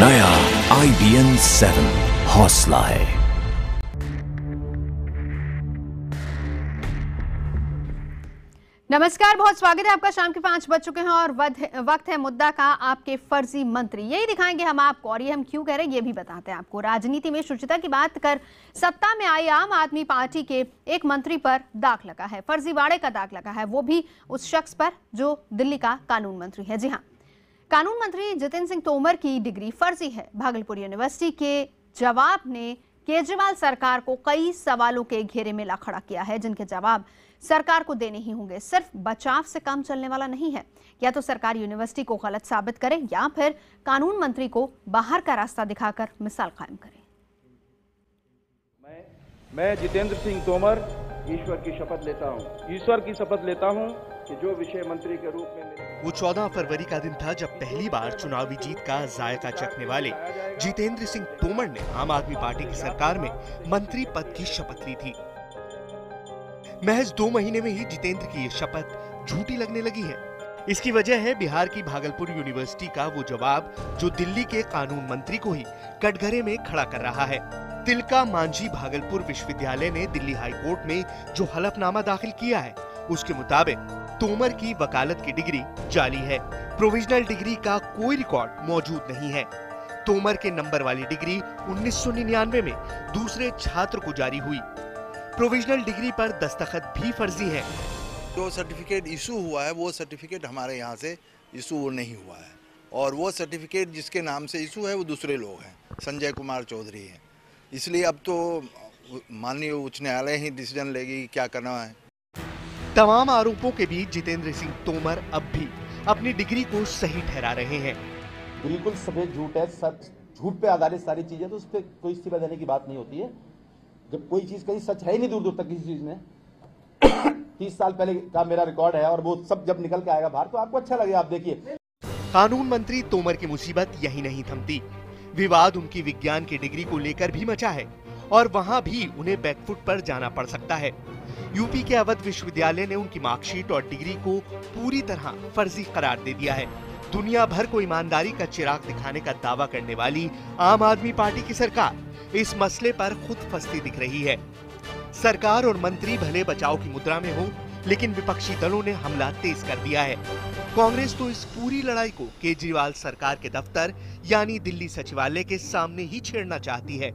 नया IBN 7 हौसला है। नमस्कार, बहुत स्वागत है आपका। शाम के 5 बज चुके हैं और वक्त है मुद्दा का। आपके फर्जी मंत्री, यही दिखाएंगे हम आपको, और ये हम क्यों कह रहे हैं ये भी बताते हैं आपको। राजनीति में शुचिता की बात कर सत्ता में आई आम आदमी पार्टी के एक मंत्री पर दाग लगा है, फर्जीवाड़े का दाग लगा है, वो भी उस शख्स पर जो दिल्ली का कानून मंत्री है। जी हाँ, कानून मंत्री जितेंद्र सिंह तोमर की डिग्री फर्जी है। भागलपुर यूनिवर्सिटी के जवाब ने केजरीवाल सरकार को कई सवालों के घेरे में ला खड़ा किया है, जिनके जवाब सरकार को देने ही होंगे। सिर्फ बचाव से काम चलने वाला नहीं है। या तो सरकार यूनिवर्सिटी को गलत साबित करे या फिर कानून मंत्री को बाहर का रास्ता दिखाकर मिसाल कायम करे। मैं जितेंद्र सिंह तोमर ईश्वर की शपथ लेता हूं कि जो विषय मंत्री के रूप में वो 14 फरवरी का दिन था जब पहली बार चुनावी जीत का जायका चखने वाले जितेंद्र सिंह तोमर ने आम आदमी पार्टी की सरकार में मंत्री पद की शपथ ली थी। महज 2 महीने में ही जितेंद्र की ये शपथ झूठी लगने लगी है। इसकी वजह है बिहार की भागलपुर यूनिवर्सिटी का वो जवाब जो दिल्ली के कानून मंत्री को ही कटघरे में खड़ा कर रहा है। तिलका मांझी भागलपुर विश्वविद्यालय ने दिल्ली हाई कोर्ट में जो हलफनामा दाखिल किया है उसके मुताबिक तोमर की वकालत की डिग्री जाली है। प्रोविजनल डिग्री का कोई रिकॉर्ड मौजूद नहीं है। तोमर के नंबर वाली डिग्री 1999 में दूसरे छात्र को जारी हुई। प्रोविजनल डिग्री पर दस्तखत भी फर्जी है। जो सर्टिफिकेट इशू हुआ है वो सर्टिफिकेट हमारे यहाँ से इशू नहीं हुआ है, और वो सर्टिफिकेट जिसके नाम से इशू है वो दूसरे लोग हैं, संजय कुमार चौधरी हैं। इसलिए अब तो माननीय उच्च न्यायालय ही डिसीजन लेगी क्या करना है। तमाम आरोपों के बीच जितेंद्र सिंह तोमर अब भी अपनी डिग्री को सही ठहरा रहे हैं। बिल्कुल सफेद झूठ है, सच झूठ पे आधारित सारी चीजें, तो उस पर कोई इस्तीफा देने की बात नहीं होती है। जब कोई चीज कहीं सच है ही नहीं दूर दूर तक किसी चीज में 30 साल पहले का मेरा रिकॉर्ड है और वो सब जब निकल के आएगा बाहर तो आपको अच्छा लगेगा। आप देखिए, कानून मंत्री तोमर की मुसीबत यही नहीं थमती। विवाद उनकी विज्ञान की डिग्री को लेकर भी मचा है और वहां भी उन्हें बैकफुट पर जाना पड़ सकता है। यूपी के अवध विश्वविद्यालय ने उनकी मार्कशीट और डिग्री को पूरी तरह फर्जी करार दे दिया है। दुनिया भर को ईमानदारी का चिराग दिखाने का दावा करने वाली आम आदमी पार्टी की सरकार इस मसले पर खुद फंसती दिख रही है। सरकार और मंत्री भले बचाव की मुद्रा में हो, लेकिन विपक्षी दलों ने हमला तेज कर दिया है। कांग्रेस तो इस पूरी लड़ाई को केजरीवाल सरकार के दफ्तर यानी दिल्ली सचिवालय के सामने ही छेड़ना चाहती है।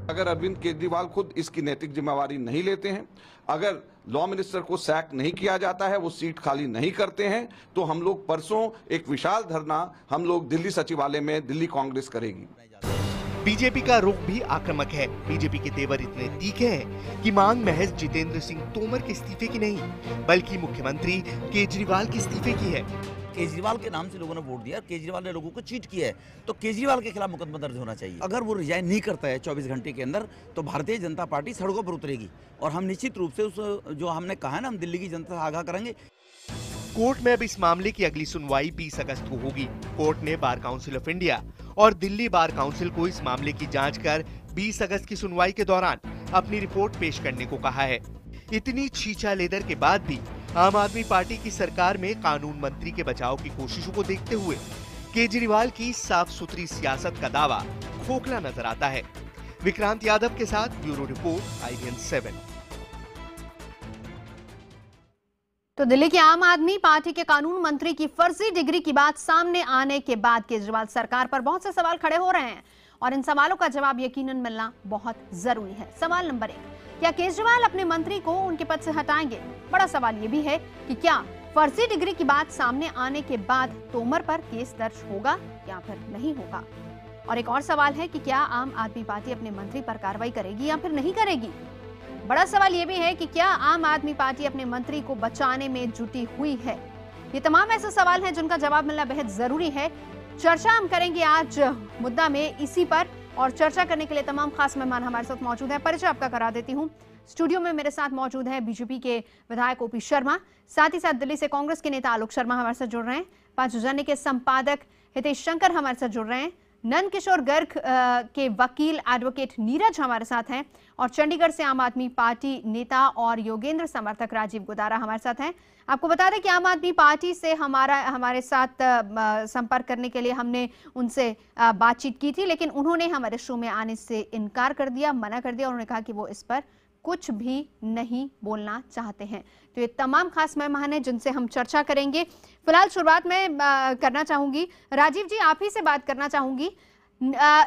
अगर अरविंद केजरीवाल खुद इसकी नैतिक जिम्मेवारी नहीं लेते हैं, अगर लॉ मिनिस्टर को सैक नहीं किया जाता है, वो सीट खाली नहीं करते हैं, तो हम लोग परसों एक विशाल धरना हम लोग दिल्ली सचिवालय में दिल्ली कांग्रेस करेगी। बीजेपी का रुख भी आक्रामक है। बीजेपी के तेवर इतने तीखे हैं कि मांग महज जितेंद्र सिंह तोमर के इस्तीफे की नहीं बल्कि मुख्यमंत्री केजरीवाल के इस्तीफे की है। केजरीवाल के नाम से लोगों ने वोट दिया, केजरीवाल ने लोगों को चीट किया है, तो केजरीवाल के खिलाफ मुकदमा दर्ज होना चाहिए। अगर वो रिजाइन नहीं करता है 24 घंटे के अंदर तो भारतीय जनता पार्टी सड़कों पर उतरेगी और हम निश्चित रूप से उस जो हमने कहा है ना, हम दिल्ली की जनता से आगाह करेंगे। कोर्ट में अब इस मामले की अगली सुनवाई 20 अगस्त को होगी। कोर्ट ने बार काउंसिल ऑफ इंडिया और दिल्ली बार काउंसिल को इस मामले की जांच कर 20 अगस्त की सुनवाई के दौरान अपनी रिपोर्ट पेश करने को कहा है। इतनी छीछा लेदर के बाद भी आम आदमी पार्टी की सरकार में कानून मंत्री के बचाव की कोशिशों को देखते हुए केजरीवाल की साफ सुथरी सियासत का दावा खोखला नजर आता है। विक्रांत यादव के साथ ब्यूरो रिपोर्ट IBN 7। तो दिल्ली की आम आदमी पार्टी के कानून मंत्री की फर्जी डिग्री की बात सामने आने के बाद केजरीवाल सरकार पर बहुत से सवाल खड़े हो रहे हैं और इन सवालों का जवाब यकीनन मिलना बहुत जरूरी है। सवाल नंबर 1, क्या केजरीवाल अपने मंत्री को उनके पद से हटाएंगे? बड़ा सवाल यह भी है कि क्या फर्जी डिग्री की बात सामने आने के बाद तोमर पर केस दर्ज होगा या फिर नहीं होगा? और एक और सवाल है कि क्या आम आदमी पार्टी अपने मंत्री पर कार्रवाई करेगी या फिर नहीं करेगी? बड़ा सवाल यह भी है कि क्या आम आदमी पार्टी अपने मंत्री को बचाने में जुटी हुई है? ये तमाम ऐसे सवाल हैं जिनका जवाब मिलना बेहद जरूरी है। चर्चा हम करेंगे आज मुद्दा में इसी पर, और चर्चा करने के लिए तमाम खास मेहमान हमारे साथ मौजूद हैं। परिचय आपका करा देती हूँ। स्टूडियो में मेरे साथ मौजूद है बीजेपी के विधायक OP शर्मा, साथ ही साथ दिल्ली से कांग्रेस के नेता आलोक शर्मा हमारे साथ जुड़ रहे हैं। 5 जन के संपादक हितेश शंकर हमारे साथ जुड़ रहे हैं। नंद किशोर गर्ग के वकील एडवोकेट नीरज हमारे साथ हैं और चंडीगढ़ से आम आदमी पार्टी नेता और योगेंद्र समर्थक राजीव गोदारा हमारे साथ हैं। आपको बता दें कि आम आदमी पार्टी से हमारे साथ संपर्क करने के लिए हमने उनसे बातचीत की थी, लेकिन उन्होंने हमारे शो में आने से इनकार कर दिया, मना कर दिया। उन्होंने कहा कि वो इस पर कुछ भी नहीं बोलना चाहते हैं। तो ये तमाम खास मेहमान हैं जिनसे हम चर्चा करेंगे। फिलहाल शुरुआत में करना चाहूंगी राजीव जी, आप ही से बात करना चाहूंगी।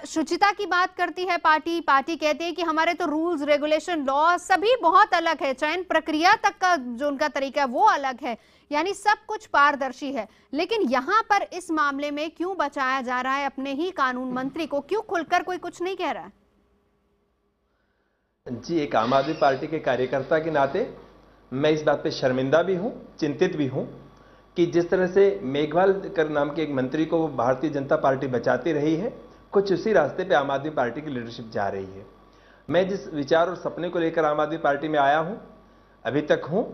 शुचिता की बात करती है पार्टी कहती है कि हमारे तो रूल्स रेगुलेशन लॉ सभी बहुत अलग है, चयन प्रक्रिया तक का जो उनका तरीका है वो अलग है, यानी सब कुछ पारदर्शी है। लेकिन यहाँ पर इस मामले में क्यों बचाया जा रहा है अपने ही कानून मंत्री को? क्यों खुलकर कोई कुछ नहीं कह रहा है? जी, एक आम आदमी पार्टी के कार्यकर्ता के नाते मैं इस बात पे शर्मिंदा भी हूं, चिंतित भी हूं कि जिस तरह से मेघवाल कर नाम के एक मंत्री को भारतीय जनता पार्टी बचाती रही है, कुछ उसी रास्ते पे आम आदमी पार्टी की लीडरशिप जा रही है। मैं जिस विचार और सपने को लेकर आम आदमी पार्टी में आया हूं, अभी तक हूं,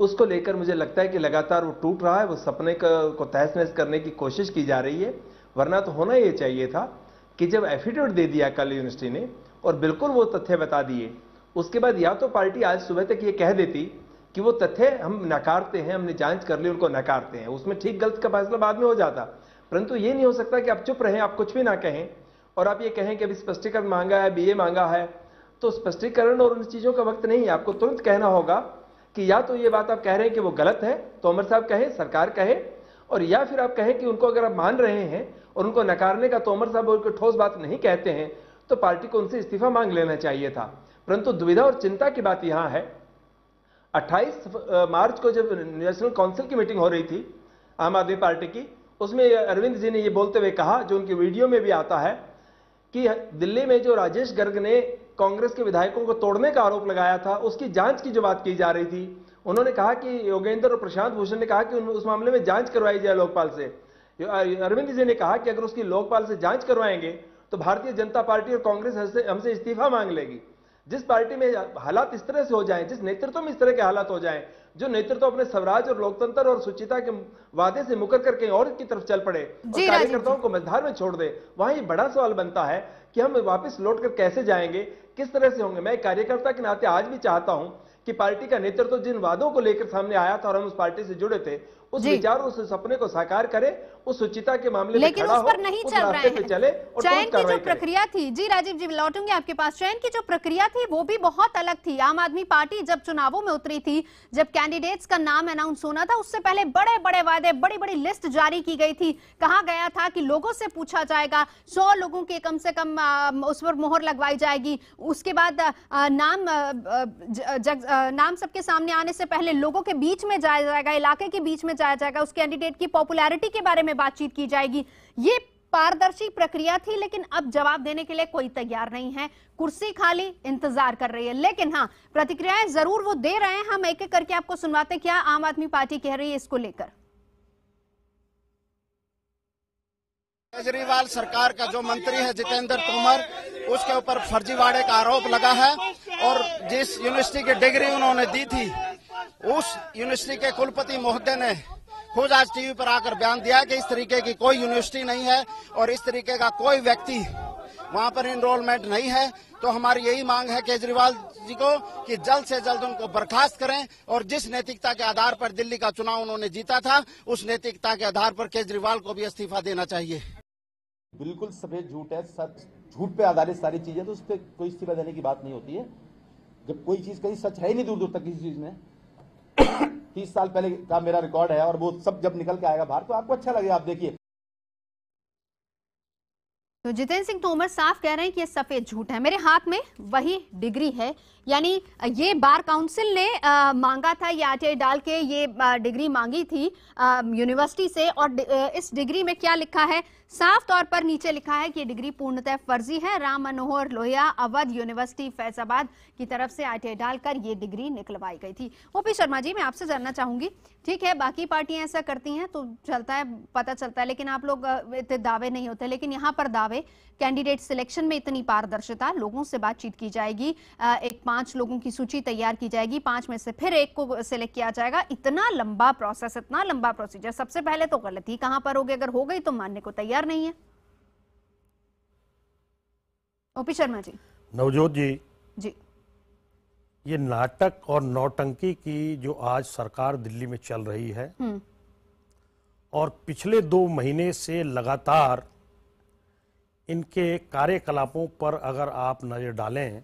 उसको लेकर मुझे लगता है कि लगातार वो टूट रहा है। वो सपने को तहस नहस करने की कोशिश की जा रही है। वरना तो होना ये चाहिए था कि जब एफिडेविट दे दिया कल यूनिवर्सिटी ने और बिल्कुल वो तथ्य बता दिए, उसके बाद या तो पार्टी आज सुबह तक ये कह देती कि वो तथ्य हम नकारते हैं, हमने जांच कर ली, उनको नकारते हैं, उसमें ठीक गलत का फैसला बाद में हो जाता। परंतु ये नहीं हो सकता कि आप चुप रहें, आप कुछ भी ना कहें और आप ये कहें कि अभी स्पष्टीकरण मांगा है, बीए मांगा है। तो स्पष्टीकरण और उन चीजों का वक्त नहीं है। आपको तुरंत कहना होगा कि या तो ये बात आप कह रहे हैं कि वो गलत है, तोमर साहब कहें, सरकार कहे, और या फिर आप कहें कि उनको अगर आप मान रहे हैं और उनको नकारने का तोमर साहब और ठोस बात नहीं कहते हैं तो पार्टी को उनसे इस्तीफा मांग लेना चाहिए था। परंतु दुविधा और चिंता की बात यहां है, 28 मार्च को जब नेशनल काउंसिल की मीटिंग हो रही थी आम आदमी पार्टी की, उसमें अरविंद जी ने ये बोलते हुए कहा, जो उनकी वीडियो में भी आता है, कि दिल्ली में जो राजेश गर्ग ने कांग्रेस के विधायकों को तोड़ने का आरोप लगाया था, उसकी जांच की जो बात की जा रही थी, उन्होंने कहा कि योगेंद्र और प्रशांत भूषण ने कहा कि उस मामले में जांच करवाई जाए लोकपाल से। अरविंद जी ने कहा कि अगर उसकी लोकपाल से जांच करवाएंगे तो भारतीय जनता पार्टी और कांग्रेस हमसे इस्तीफा मांग लेगी। जिस पार्टी में हालात इस तरह से हो जाएं, जिस नेतृत्व में इस तरह के हालात हो जाएं, जो नेतृत्व अपने स्वराज और लोकतंत्र और शुचिता के वादे से मुकर कर कहीं और की तरफ चल पड़े और कार्यकर्ताओं को मझधार में छोड़ दे, वहां ये बड़ा सवाल बनता है कि हम वापस लौट कर कैसे जाएंगे, किस तरह से होंगे। मैं एक कार्यकर्ता के नाते आज भी चाहता हूं कि पार्टी का नेतृत्व जिन वादों को लेकर सामने आया था और हम उस पार्टी से जुड़े थे, उस विचार उस सपने को साकार करे, उस शुचिता के मामले में खड़ा हो, उस रास्ते पे चले और चयन की जो प्रक्रिया थी, जी राजीव जी लौटूंगी आपके पास, चयन की जो प्रक्रिया थी वो भी बहुत अलग थी। आम आदमी पार्टी जब चुनावों में उतरी थी, जब कैंडिडेट्स का नाम अनाउंस होना था, उससे पहले बड़े बड़े वादे, बड़ी बड़ी लिस्ट जारी की गई थी। कहा गया था कि लोगों से पूछा जाएगा, 100 लोगों के कम से कम उस पर मोहर लगवाई जाएगी। उसके बाद नाम सबके सामने आने से पहले लोगों के बीच में जाया जाएगा, इलाके के बीच में जाया जाएगा, उस कैंडिडेट की पॉपुलैरिटी के बारे में बातचीत की जाएगी। ये पारदर्शी प्रक्रिया थी, लेकिन अब जवाब देने के लिए कोई तैयार नहीं है। कुर्सी खाली, इंतजार कर रही है। लेकिन हाँ, प्रतिक्रियाएं जरूर वो दे रहे हैं। हम एक एक करके आपको सुनवाते क्या आम आदमी पार्टी कह रही है इसको लेकर। केजरीवाल सरकार का जो मंत्री है जितेंद्र तोमर, उसके ऊपर फर्जीवाड़े का आरोप लगा है और जिस यूनिवर्सिटी की डिग्री उन्होंने दी थी, उस यूनिवर्सिटी के कुलपति महोदय ने खुद आज टीवी पर आकर बयान दिया कि इस तरीके की कोई यूनिवर्सिटी नहीं है और इस तरीके का कोई व्यक्ति वहां पर इनरोलमेंट नहीं है। तो हमारी यही मांग है केजरीवाल जी को कि जल्द से जल्द उनको बर्खास्त करें और जिस नैतिकता के आधार पर दिल्ली का चुनाव उन्होंने जीता था, उस नैतिकता के आधार पर केजरीवाल को भी इस्तीफा देना चाहिए। बिल्कुल सफेद झूठ है, सच झूठ पे आधारित सारी चीजें, तो उस पर कोई इस्तीफा देने की बात नहीं होती है। जब कोई चीज कहीं सच है ही नहीं दूर दूर तक किसी चीज में 30 साल पहले का मेरा रिकॉर्ड है और वो सब जब निकल के आएगा बाहर तो आपको अच्छा लगेगा। आप देखिए, तो जितेंद्र सिंह तोमर साफ कह रहे हैं कि ये सफेद झूठ है। मेरे हाथ में वही डिग्री है, यानी ये बार काउंसिल ने मांगा था, ये आरटीआई डाल के ये डिग्री मांगी थी यूनिवर्सिटी से। और इस डिग्री में क्या लिखा है? साफ तौर पर नीचे लिखा है कि ये डिग्री पूर्णतः फर्जी है। राम मनोहर लोहिया अवध यूनिवर्सिटी फैजाबाद की तरफ से आरटीआई डालकर ये डिग्री निकलवाई गई थी। ओपी शर्मा जी, मैं आपसे जानना चाहूंगी, ठीक है बाकी पार्टियां ऐसा करती हैं तो चलता है, पता चलता है, लेकिन आप लोग इतने दावे नहीं होते। लेकिन यहाँ पर दावे, कैंडिडेट सिलेक्शन में इतनी पारदर्शिता, लोगों से बातचीत की जाएगी, एक 5 लोगों की सूची तैयार की जाएगी, 5 में से फिर एक को सिलेक्ट किया जाएगा। इतना लंबा प्रोसेस, इतना लंबा प्रोसीजर, सबसे पहले तो गलती कहां पर होगी? अगर हो गई तो मानने को तैयार नहीं है। ओपी शर्मा जी। नवजोत जी, जी, ये नाटक और नौटंकी की जो आज सरकार दिल्ली में चल रही है और पिछले 2 महीने से लगातार इनके कार्यकलापों पर अगर आप नजर डालें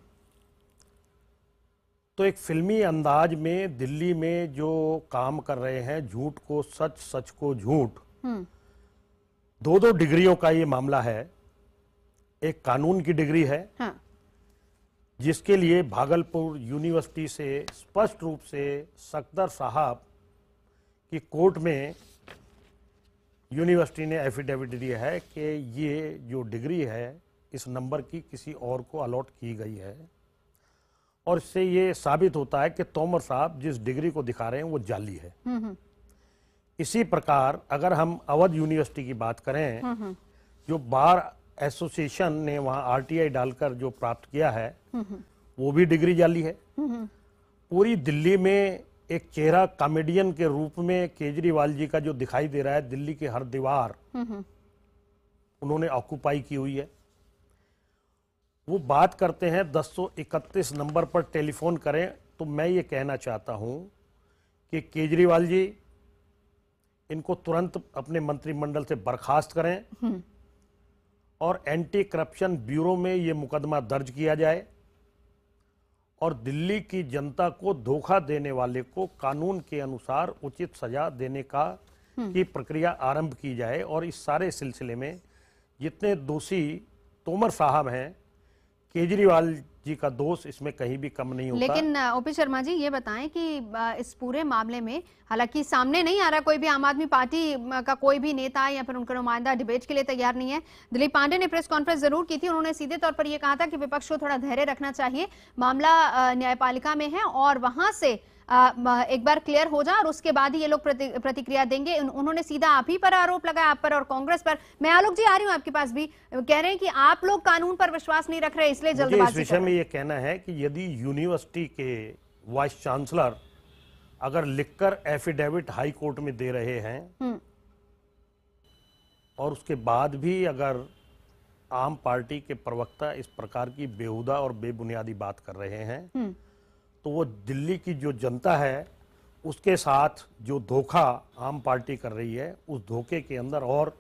तो एक फिल्मी अंदाज में दिल्ली में जो काम कर रहे हैं, झूठ को सच, सच को झूठ, 2-2 डिग्रियों का ये मामला है। एक कानून की डिग्री है, हाँ। जिसके लिए भागलपुर यूनिवर्सिटी से स्पष्ट रूप से सफदर साहब की कोर्ट में यूनिवर्सिटी ने एफिडेविट दिया है कि ये जो डिग्री है इस नंबर की किसी और को अलॉट की गई है, और इससे ये साबित होता है कि तोमर साहब जिस डिग्री को दिखा रहे हैं वो जाली है। इसी प्रकार अगर हम अवध यूनिवर्सिटी की बात करें, जो बार एसोसिएशन ने वहां आरटीआई डालकर जो प्राप्त किया है वो भी डिग्री जाली है। पूरी दिल्ली में एक चेहरा कॉमेडियन के रूप में केजरीवाल जी का जो दिखाई दे रहा है, दिल्ली की हर दीवार उन्होंने ऑक्यूपाई की हुई है। वो बात करते हैं 1031 नंबर पर टेलीफोन करें, तो मैं ये कहना चाहता हूं कि केजरीवाल जी इनको तुरंत अपने मंत्रिमंडल से बर्खास्त करें और एंटी करप्शन ब्यूरो में ये मुकदमा दर्ज किया जाए और दिल्ली की जनता को धोखा देने वाले को कानून के अनुसार उचित सजा देने की प्रक्रिया आरंभ की जाए। और इस सारे सिलसिले में जितने दोषी तोमर साहब हैं, केजरीवाल जी का दोष इसमें कहीं भी कम नहीं होता। लेकिन ओपी शर्मा जी ये बताएं कि इस पूरे मामले में हालांकि सामने नहीं आ रहा, कोई भी आम आदमी पार्टी का कोई भी नेता या फिर उनका नुमाइंदा डिबेट के लिए तैयार नहीं है। दिलीप पांडे ने प्रेस कॉन्फ्रेंस जरूर की थी, उन्होंने सीधे तौर पर यह कहा था कि विपक्ष को थोड़ा धैर्य रखना चाहिए, मामला न्यायपालिका में है और वहां से एक बार क्लियर हो जाए और उसके बाद ही ये लोग प्रतिक्रिया देंगे। उन्होंने सीधा आप ही पर आरोप लगाया, आप पर और कांग्रेस पर। मैं आलोक जी आ रही हूं आपके पास भी, कह रहे हैं कि आप लोग कानून पर विश्वास नहीं रख रहे इसलिए जल्दबाजी। इस विषय में ये कहना है कि यदि यूनिवर्सिटी के वाइस चांसलर अगर लिखकर एफिडेविट हाई कोर्ट में दे रहे हैं और उसके बाद भी अगर आम पार्टी के प्रवक्ता इस प्रकार की बेहुदा और बेबुनियादी बात कर रहे हैं, तो वो दिल्ली की जो जनता है उसके साथ जो धोखा आम पार्टी कर रही है, उस धोखे के अंदर और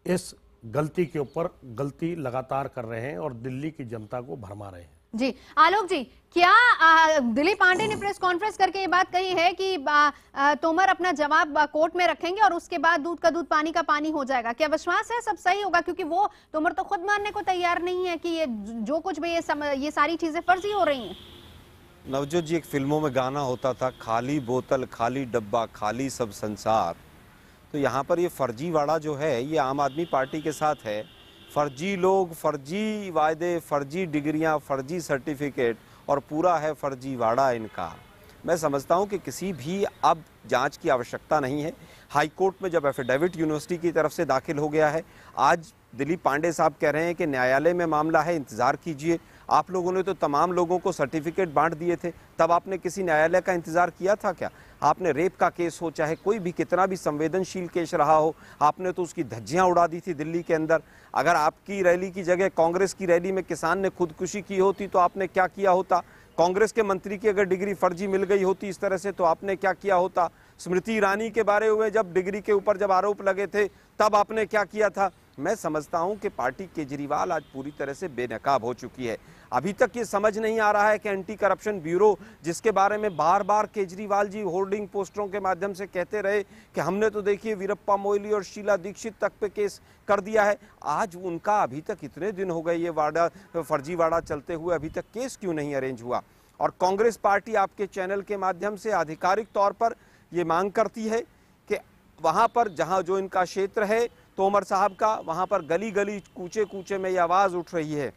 इस गलती के ऊपर गलती लगातार कर रहे हैं और दिल्ली की जनता को भरमा रहे हैं। जी आलोक जी, क्या दिलीप पांडे ने प्रेस कॉन्फ्रेंस करके ये बात कही है कि तोमर अपना जवाब कोर्ट में रखेंगे और उसके बाद दूध का दूध पानी का पानी हो जाएगा? क्या विश्वास है सब सही होगा? क्योंकि वो तोमर तो खुद मानने को तैयार नहीं है कि ये जो कुछ भी ये सारी चीजें फर्जी हो रही हैं। नवजोत जी, एक फिल्मों में गाना होता था, खाली बोतल खाली डब्बा खाली सब संसार। तो यहाँ पर ये फर्जीवाड़ा जो है ये आम आदमी पार्टी के साथ है। फर्जी लोग, फर्जी वायदे, फर्जी डिग्रियाँ, फर्जी सर्टिफिकेट और पूरा है फर्जीवाड़ा इनका। मैं समझता हूँ कि किसी भी अब जांच की आवश्यकता नहीं है। हाई कोर्ट में जब एफिडेविट यूनिवर्सिटी की तरफ से दाखिल हो गया है, आज दिलीप पांडे साहब कह रहे हैं कि न्यायालय में मामला है, इंतज़ार कीजिए। आप लोगों ने तो तमाम लोगों को सर्टिफिकेट बांट दिए थे, तब आपने किसी न्यायालय का इंतजार किया था क्या? आपने रेप का केस हो, चाहे कोई भी कितना भी संवेदनशील केस रहा हो, आपने तो उसकी धज्जियां उड़ा दी थी दिल्ली के अंदर। अगर आपकी रैली की जगह कांग्रेस की रैली में किसान ने खुदकुशी की होती तो आपने क्या किया होता? कांग्रेस के मंत्री की अगर डिग्री फर्जी मिल गई होती इस तरह से तो आपने क्या किया होता? स्मृति ईरानी के बारे में जब डिग्री के ऊपर जब आरोप लगे थे तब आपने क्या किया था? मैं समझता हूं कि पार्टी केजरीवाल आज पूरी तरह से बेनकाब हो चुकी है। अभी तक ये समझ नहीं आ रहा है कि एंटी करप्शन ब्यूरो, जिसके बारे में बार बार केजरीवाल जी होर्डिंग पोस्टरों के माध्यम से कहते रहे कि हमने तो देखिए वीरप्पा मोइली और शीला दीक्षित तक पे केस कर दिया है, आज उनका अभी तक इतने दिन हो गए ये फर्जीवाड़ा चलते हुए, अभी तक केस क्यों नहीं अरेंज हुआ? और कांग्रेस पार्टी आपके चैनल के माध्यम से आधिकारिक तौर पर ये मांग करती है कि वहाँ पर जहाँ जो इनका क्षेत्र है तोमर साहब का, वहाँ पर गली गली कूचे कूचे में ये आवाज़ उठ रही है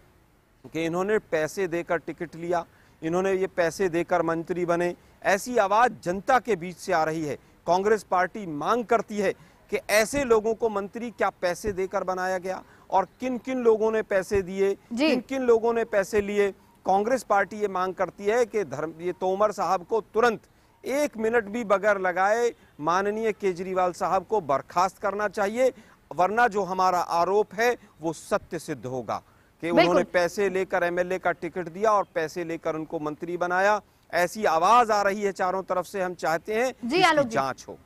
कि इन्होंने पैसे देकर टिकट लिया, इन्होंने ये पैसे देकर मंत्री बने। ऐसी आवाज़ जनता के बीच से आ रही है। कांग्रेस पार्टी मांग करती है कि ऐसे लोगों को मंत्री क्या पैसे देकर बनाया गया और किन किन लोगों ने पैसे दिए, किन किन लोगों ने पैसे लिए। कांग्रेस पार्टी ये मांग करती है कि ये तोमर साहब को तुरंत 1 मिनट भी बगैर लगाए माननीय केजरीवाल साहब को बर्खास्त करना चाहिए, वरना जो हमारा आरोप है वो सत्य सिद्ध होगा। कि उन्होंने पैसे लेकर एमएलए का टिकट दिया और पैसे लेकर उनको मंत्री बनाया। ऐसी आवाज आ रही है चारों तरफ से। हम चाहते हैं जी आलोक जांच हो।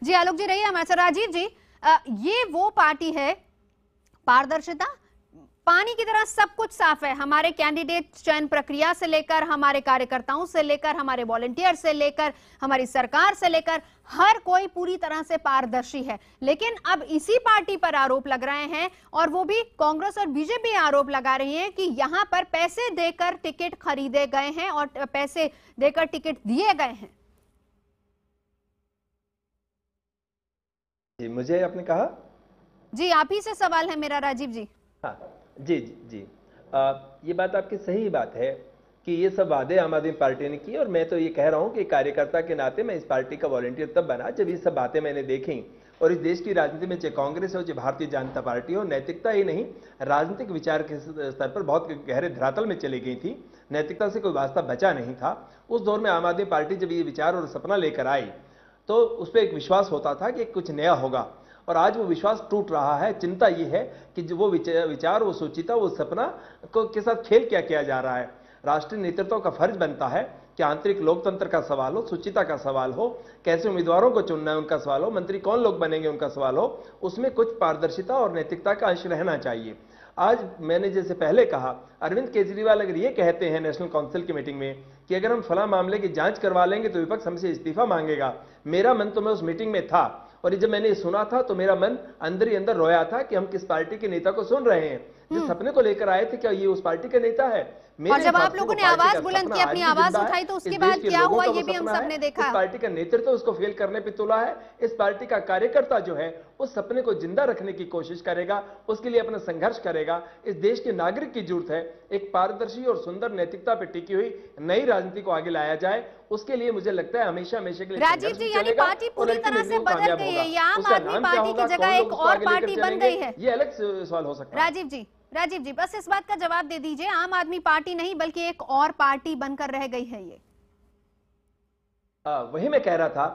जी आलोक जी रहिए हमारे साथ। राजीव जी, ये वो पार्टी है, पारदर्शिता, पानी की तरह सब कुछ साफ है। हमारे कैंडिडेट चयन प्रक्रिया से लेकर, हमारे कार्यकर्ताओं से लेकर, हमारे वॉलंटियर से लेकर, हमारी सरकार से लेकर, हर कोई पूरी तरह से पारदर्शी है। लेकिन अब इसी पार्टी पर आरोप लग रहे हैं, और वो भी कांग्रेस और बीजेपी आरोप लगा रही है कि यहां पर पैसे देकर टिकट खरीदे गए हैं और पैसे देकर टिकट दिए गए हैं। जी, मुझे आपने कहा? जी, आप ही से सवाल है मेरा राजीव जी। हाँ, जी जी जी, ये बात आपकी सही बात है कि ये सब वादे आम आदमी पार्टी ने किए, और मैं तो ये कह रहा हूं कि कार्यकर्ता के नाते मैं इस पार्टी का वॉलंटियर तब बना जब ये सब बातें मैंने देखी। और इस देश की राजनीति में चाहे कांग्रेस हो, चाहे भारतीय जनता पार्टी हो, नैतिकता ही नहीं, राजनीतिक विचार के स्तर पर बहुत गहरे धरातल में चली गई थी। नैतिकता से कोई वास्ता बचा नहीं था। उस दौर में आम आदमी पार्टी जब ये विचार और सपना लेकर आई तो उस पर एक विश्वास होता था कि कुछ नया होगा, और आज वो विश्वास टूट रहा है। चिंता ये है कि जो वो विचार, वो सोचिता, वो सपना के साथ खेल क्या किया जा रहा है। राष्ट्रीय नेतृत्व का फर्ज बनता है कि आंतरिक लोकतंत्र का सवाल हो, सुचिता का सवाल हो, कैसे उम्मीदवारों को चुनना है उनका सवाल हो, मंत्री कौन लोग बनेंगे उनका सवाल हो, उसमें कुछ पारदर्शिता और नैतिकता का अंश रहना चाहिए। आज मैंने जैसे पहले कहा, अरविंद केजरीवाल अगर ये कहते हैं नेशनल काउंसिल की मीटिंग में कि अगर हम फला मामले की जांच करवा लेंगे तो विपक्ष हमसे इस्तीफा मांगेगा, मेरा मन तो, मैं उस मीटिंग में था और जब मैंने सुना था तो मेरा मन अंदर ही अंदर रोया था कि हम किस पार्टी के नेता को सुन रहे हैं। जिस सपने को लेकर आए थे, क्या ये उस पार्टी का नेता है? और जब आप लोगों ने आवाज बुलंद की, अपनी आवाज उठाई, तो उसके बाद क्या हुआ ये भी हम सबने देखा। इस पार्टी का नेतृत्व उसको फेल करने पे तुला है। इस पार्टी का कार्यकर्ता जो है उस सपने को जिंदा रखने की कोशिश करेगा, उसके लिए अपना संघर्ष करेगा। इस देश के नागरिक की जरूरत है एक पारदर्शी और सुंदर नैतिकता पे टिकी हुई नई राजनीति को आगे लाया जाए। उसके लिए मुझे लगता है हमेशा हमेशा के लिए राजीव जी, यानी पार्टी पूरी तरह से बदल गई है, या आम आदमी पार्टी की जगह एक और पार्टी बन गई है? ये अलग सवाल हो सकता है। राजीव जी बस इस बात का जवाब दे दीजिए, आम आदमी पार्टी नहीं बल्कि एक और पार्टी बनकर रह गई है ये? वही मैं कह रहा था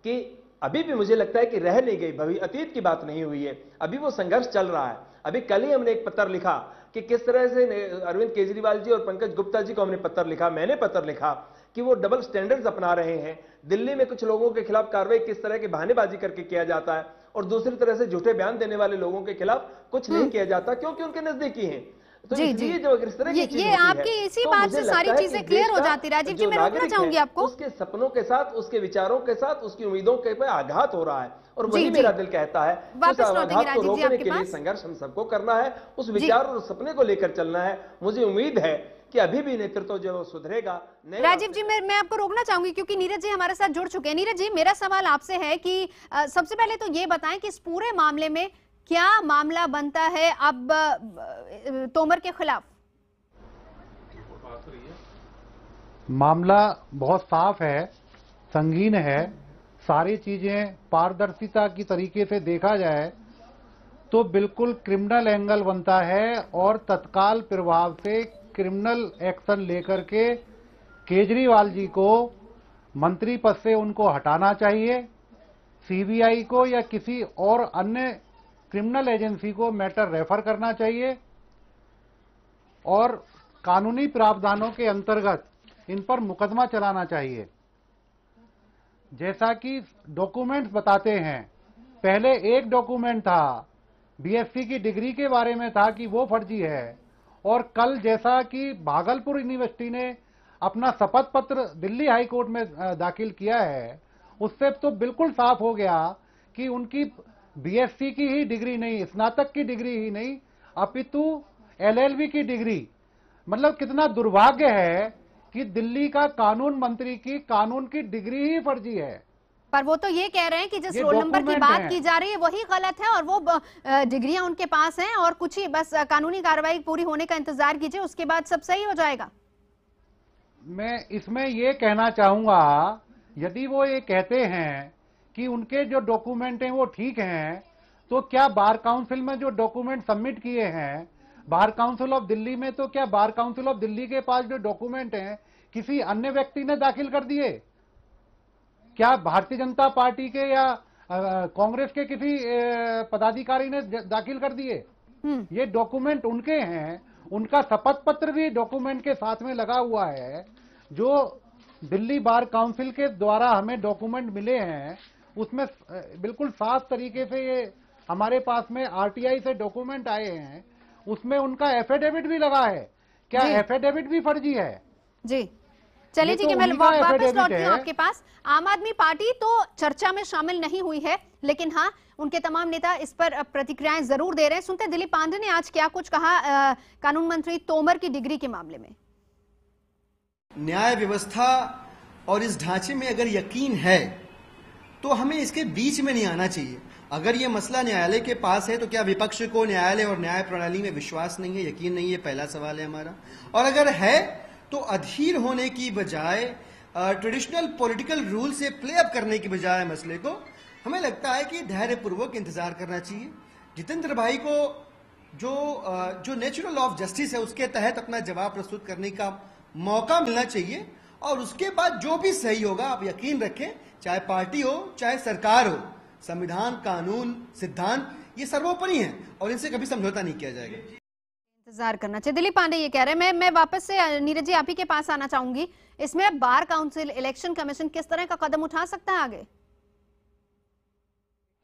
कि अभी भी मुझे लगता है कि रह नहीं गई, भविष्य अतीत की बात नहीं हुई है, अभी वो संघर्ष चल रहा है। अभी कल ही हमने एक पत्र लिखा कि किस तरह से अरविंद केजरीवाल जी और पंकज गुप्ता जी को हमने पत्र लिखा, मैंने पत्र लिखा कि वो डबल स्टैंडर्ड्स अपना रहे हैं। दिल्ली में कुछ लोगों के खिलाफ कार्रवाई किस तरह की बहानेबाजी करके किया जाता है, और दूसरी तरह से झूठे बयान देने वाले लोगों के खिलाफ कुछ नहीं किया जाता क्योंकि उनके नजदीकी हैं। तो इसलिए जो इस तरह की चीज ये आपकी इसी बात से सारी चीजें क्लियर हो जाती। राजीव जी, मैं रोकना चाहूंगी आपको। उसके सपनों के साथ, उसके विचारों के साथ, उसकी उम्मीदों के पे आघात हो रहा है, और वही मेरा दिल कहता है उस आघात को रोकने के लिए संघर्ष हम सबको करना है, उस विचार और सपने को लेकर चलना है। मुझे उम्मीद है कि अभी भी नेतृत्व जो सुधरेगा। राजीव जी, मैं आपको रोकना चाहूंगी क्योंकि नीरज जी हमारे साथ जुड़ चुके हैं। नीरज जी, मेरा सवाल आपसे है कि सबसे पहले तो ये बताएं कि इस पूरे मामले में क्या मामला बनता है अब तोमर के खिलाफ? मामला बहुत साफ है, संगीन है। सारी चीजें पारदर्शिता की तरीके से देखा जाए तो बिल्कुल क्रिमिनल एंगल बनता है, और तत्काल प्रभाव से क्रिमिनल एक्शन लेकर के केजरीवाल जी को मंत्री पद से उनको हटाना चाहिए। सीबीआई को या किसी और अन्य क्रिमिनल एजेंसी को मैटर रेफर करना चाहिए, और कानूनी प्रावधानों के अंतर्गत इन पर मुकदमा चलाना चाहिए। जैसा कि डॉक्यूमेंट्स बताते हैं, पहले एक डॉक्यूमेंट था बीएससी की डिग्री के बारे में था कि वो फर्जी है, और कल जैसा कि भागलपुर यूनिवर्सिटी ने अपना शपथ पत्र दिल्ली हाई कोर्ट में दाखिल किया है, उससे तो बिल्कुल साफ हो गया कि उनकी बीएससी की ही डिग्री नहीं, स्नातक की डिग्री ही नहीं, अपितु एलएलबी की डिग्री। मतलब कितना दुर्भाग्य है कि दिल्ली का कानून मंत्री की कानून की डिग्री ही फर्जी है। पर वो तो ये कह रहे हैं कि जिस रोल नंबर की बात की जा रही है वही गलत है, और वो डिग्रियां उनके पास हैं, और कुछ ही बस कानूनी कार्रवाई पूरी होने का इंतजार कीजिए, उसके बाद सब सही हो जाएगा। मैं इसमें ये कहना चाहूंगा, यदि वो ये कहते हैं कि उनके जो डॉक्यूमेंट हैं वो ठीक हैं, तो क्या बार काउंसिल में जो डॉक्यूमेंट सबमिट किए हैं बार काउंसिल ऑफ दिल्ली में, तो क्या बार काउंसिल ऑफ दिल्ली के पास जो डॉक्यूमेंट हैं किसी अन्य व्यक्ति ने दाखिल कर दिए? क्या भारतीय जनता पार्टी के या कांग्रेस के किसी पदाधिकारी ने दाखिल कर दिए? ये डॉक्यूमेंट उनके हैं, उनका शपथ पत्र भी डॉक्यूमेंट के साथ में लगा हुआ है। जो दिल्ली बार काउंसिल के द्वारा हमें डॉक्यूमेंट मिले हैं उसमें बिल्कुल साफ तरीके से ये हमारे पास में आरटीआई से डॉक्यूमेंट आए हैं, उसमें उनका एफिडेविट भी लगा है। क्या एफिडेविट भी फर्जी है? जी चलिए ठीक है, मैं वापस लौटती हूँ आपके पास। आम आदमी पार्टी तो चर्चा में शामिल नहीं हुई है, लेकिन हाँ उनके तमाम नेता इस पर प्रतिक्रियाएं जरूर दे रहे हैं। सुनते दिलीप पांडे ने आज क्या कुछ कहा कानून मंत्री तोमर की डिग्री के मामले में। न्याय व्यवस्था और इस ढांचे में अगर यकीन है तो हमें इसके बीच में नहीं आना चाहिए। अगर ये मसला न्यायालय के पास है तो क्या विपक्ष को न्यायालय और न्याय प्रणाली में विश्वास नहीं है, यकीन नहीं है? पहला सवाल है हमारा। और अगर है तो अधीर होने की बजाय ट्रेडिशनल पॉलिटिकल रूल से प्ले अप करने की बजाय मसले को हमें लगता है कि धैर्यपूर्वक इंतजार करना चाहिए। जितेंद्र भाई को जो नेचुरल लॉ ऑफ जस्टिस है उसके तहत अपना जवाब प्रस्तुत करने का मौका मिलना चाहिए, और उसके बाद जो भी सही होगा आप यकीन रखें, चाहे पार्टी हो चाहे सरकार हो, संविधान, कानून, सिद्धांत ये सर्वोपरि हैं और इनसे कभी समझौता नहीं किया जाएगा। इंतजार करना चाहिए। दिलीप पांडे ये कह रहे हैं। मैं वापस से नीरज जी आप ही के पास आना चाहूंगी। इसमें बार काउंसिल, इलेक्शन कमीशन किस तरह का कदम उठा सकता है आगे?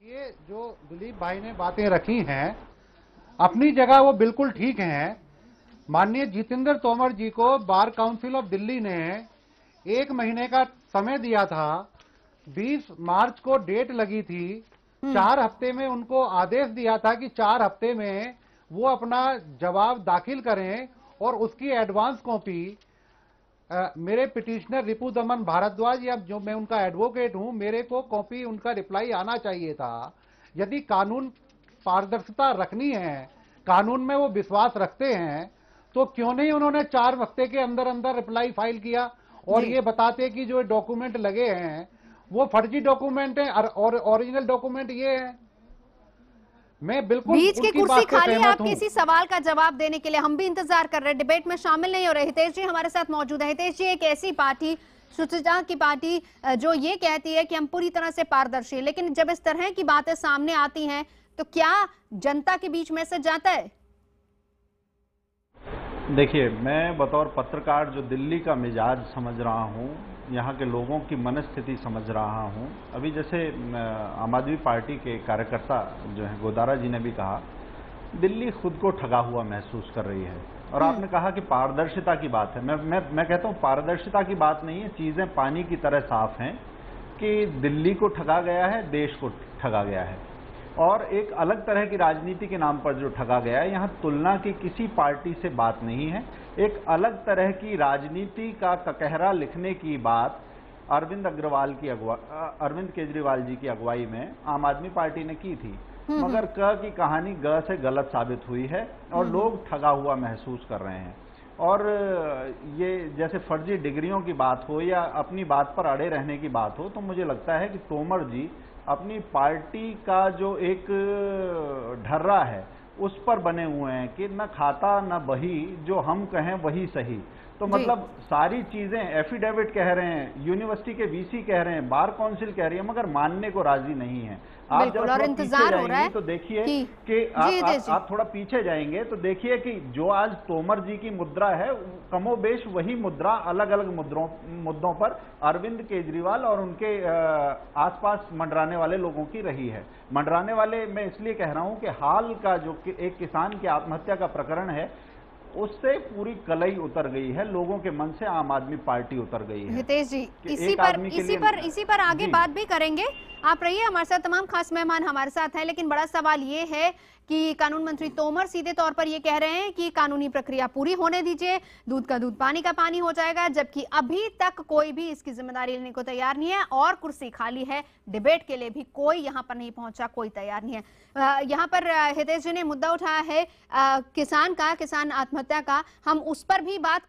ये जो दिलीप भाई ने बातें रखी हैं अपनी जगह वो बिल्कुल ठीक हैं। माननीय जितेंद्र तोमर जी को बार काउंसिल ऑफ दिल्ली ने 1 महीने का समय दिया था। 20 मार्च को डेट लगी थी। 4 हफ्ते में उनको आदेश दिया था कि 4 हफ्ते में वो अपना जवाब दाखिल करें, और उसकी एडवांस कॉपी मेरे पिटिशनर रिपु दमन भारद्वाज, या जो मैं उनका एडवोकेट हूं, मेरे को कॉपी उनका रिप्लाई आना चाहिए था। यदि कानून पारदर्शिता रखनी है, कानून में वो विश्वास रखते हैं, तो क्यों नहीं उन्होंने 4 हफ्ते के अंदर अंदर रिप्लाई फाइल किया और ये बताते कि जो डॉक्यूमेंट लगे हैं वो फर्जी डॉक्यूमेंट है और ओरिजिनल डॉक्यूमेंट ये है। मैं बिल्कुल बीच की कुर्सी खाली है आपके इसी सवाल का जवाब देने के लिए। हम भी इंतजार कर रहे हैं, डिबेट में शामिल नहीं हो रहे। हितेश जी हमारे साथ मौजूद है। हितेश जी, एक ऐसी पार्टी, सुचिता की पार्टी, जो ये कहती है कि हम पूरी तरह से पारदर्शी, लेकिन जब इस तरह की बातें सामने आती हैं तो क्या जनता के बीच मैसेज जाता है? देखिए, मैं बतौर पत्रकार जो दिल्ली का मिजाज समझ रहा हूँ, यहाँ के लोगों की मनस्थिति समझ रहा हूँ। अभी जैसे आम आदमी पार्टी के कार्यकर्ता जो हैं, गोदारा जी ने भी कहा, दिल्ली खुद को ठगा हुआ महसूस कर रही है। और आपने कहा कि पारदर्शिता की बात है। मैं कहता हूँ पारदर्शिता की बात नहीं है, चीज़ें पानी की तरह साफ हैं कि दिल्ली को ठगा गया है, देश को ठगा गया है, और एक अलग तरह की राजनीति के नाम पर जो ठगा गया है। यहाँ तुलना की किसी पार्टी से बात नहीं है। एक अलग तरह की राजनीति का ककहरा लिखने की बात अरविंद केजरीवाल जी की अगुवाई में आम आदमी पार्टी ने की थी, मगर क की कहानी ग से गलत साबित हुई है और लोग ठगा हुआ महसूस कर रहे हैं। और ये जैसे फर्जी डिग्रियों की बात हो या अपनी बात पर अड़े रहने की बात हो, तो मुझे लगता है कि तोमर जी अपनी पार्टी का जो एक ढर्रा है उस पर बने हुए हैं कि न खाता न बही, जो हम कहें वही सही। तो मतलब सारी चीजें, एफिडेविट कह रहे हैं, यूनिवर्सिटी के वीसी कह रहे हैं, बार काउंसिल कह रही है, मगर मानने को राजी नहीं है। आप जब थोड़ा पीछे जाएंगे तो देखिए कि आप थोड़ा पीछे जाएंगे तो देखिए कि जो आज तोमर जी की मुद्रा है, कमोबेश वही मुद्रा अलग अलग मुद्दों पर अरविंद केजरीवाल और उनके आसपास मंडराने वाले लोगों की रही है। मंडराने वाले मैं इसलिए कह रहा हूं कि हाल का जो एक किसान की आत्महत्या का प्रकरण है, उससे पूरी कलई उतर गई है, लोगों के मन से आम आदमी पार्टी उतर गई है। हितेश जी, इसी पर आगे बात भी करेंगे। आप रहिए हमारे साथ, तमाम खास मेहमान हमारे साथ हैं। लेकिन बड़ा सवाल ये है कि कानून मंत्री तोमर सीधे तौर पर ये कह रहे हैं कि कानूनी प्रक्रिया पूरी होने दीजिए, दूध का दूध पानी का पानी हो जाएगा, जबकि अभी तक कोई भी इसकी जिम्मेदारी लेने को तैयार नहीं है और कुर्सी खाली है। डिबेट के लिए भी कोई यहाँ पर नहीं पहुंचा, कोई तैयार नहीं है। यहाँ पर हितेश जी ने मुद्दा उठाया है किसान आत्महत्या का, हम उस पर भी बात